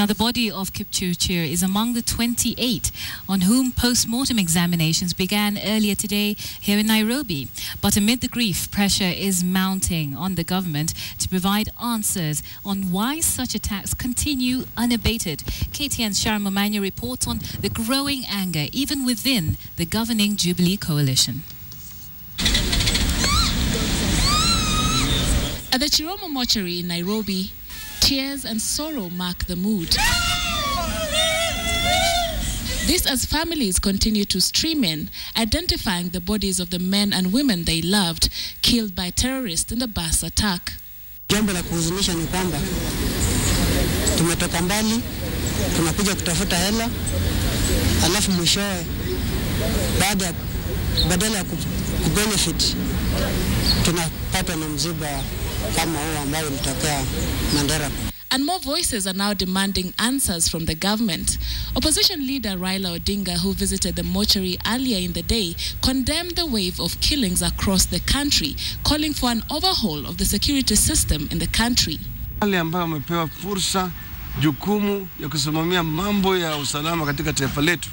Now, the body of Kipchirchir is among the 28 on whom post-mortem examinations began earlier today here in Nairobi. But amid the grief, pressure is mounting on the government to provide answers on why such attacks continue unabated. KTN'S Sharon Momanyi reports on the growing anger even within the governing Jubilee coalition. At the Chiromo mortuary in Nairobi, tears and sorrow mark the mood. This as families continue to stream in, identifying the bodies of the men and women they loved, killed by terrorists in the bus attack. Jambo la kuhuzunisha ni kwamba tumetoka mbali, tunakuja kutafuta hela, alafu mwishowe badala ya kubenefit tunapata na mziba kama huo ambao ulitokea Mandera. And more voices are now demanding answers from the government. Opposition leader Raila Odinga, who visited the mortuary earlier in the day, condemned the wave of killings across the country, calling for an overhaul of the security system in the country. Wale ambao wamepewa fursa, jukumu ya kusimamia mambo ya usalama katika taifa letu,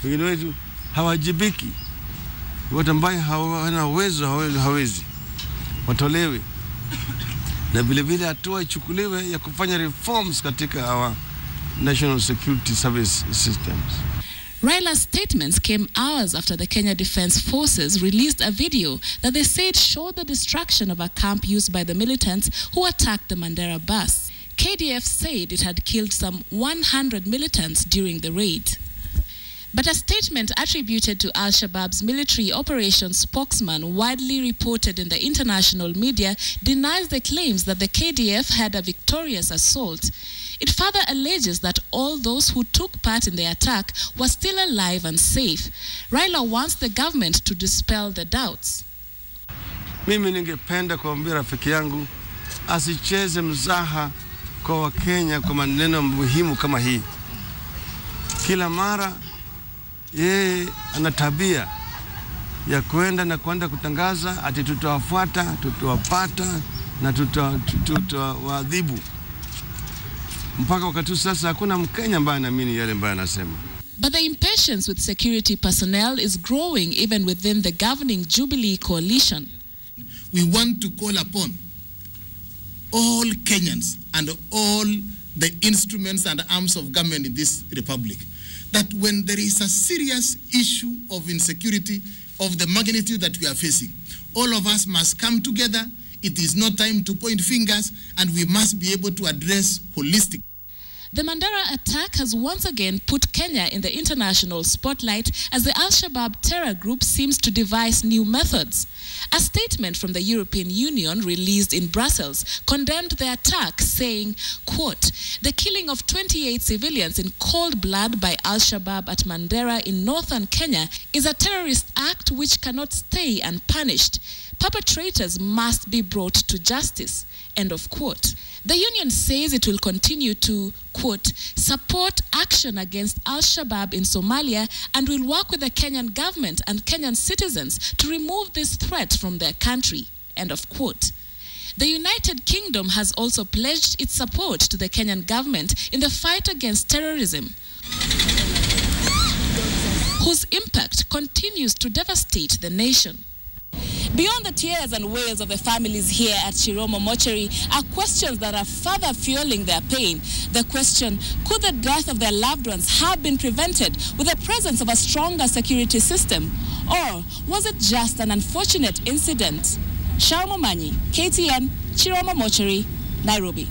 wengine wetu hawajibiki. Watu ambao hawana uwezo hawezi watolewe, na vile vile hatua ichukuliwe ya kufanya reforms katika our national security service systems. Raila's statements came hours after the Kenya Defense Forces released a video that they said showed the destruction of a camp used by the militants who attacked the Mandera bus. KDF said it had killed some 100 militants during the raid. But a statement attributed to Al-Shabaab's military operations spokesman, widely reported in the international media, denies the claims that the KDF had a victorious assault. It further alleges that all those who took part in the attack were still alive and safe. Raila wants the government to dispel the doubts. Mimi ningependa kuambia rafiki yangu asicheze mzaha kwa Wakenya kwa maneno muhimu kama hii. Kila mara yeye ana tabia ya kwenda kutangaza ati tutawafuata, tutawapata na tutawaadhibu. Mpaka wakati sasa hakuna Mkenya ambaye anaamini yale ambayo anasema. But the impatience with security personnel is growing even within the governing Jubilee coalition. We want to call upon all Kenyans and all the instruments and arms of government in this republic that when there is a serious issue of insecurity of the magnitude that we are facing, all of us must come together. It is not time to point fingers, and we must be able to address holistic. The Mandera attack has once again put Kenya in the international spotlight as the Al-Shabaab terror group seems to devise new methods. A statement from the European Union released in Brussels condemned the attack, saying, quote, "The killing of 28 civilians in cold blood by Al-Shabaab at Mandera in northern Kenya is a terrorist act which cannot stay unpunished. Perpetrators must be brought to justice," end of quote. The union says it will continue to, quote, "support action against Al-Shabaab in Somalia and will work with the Kenyan government and Kenyan citizens to remove this threat from their country," end of quote. The United Kingdom has also pledged its support to the Kenyan government in the fight against terrorism, whose impact continues to devastate the nation. Beyond the tears and wails of the families here at Chiromo mortuary are questions that are further fueling their pain. The question, could the death of their loved ones have been prevented with the presence of a stronger security system? Or was it just an unfortunate incident? Sharon Momanyi, KTN, Chiromo mortuary, Nairobi.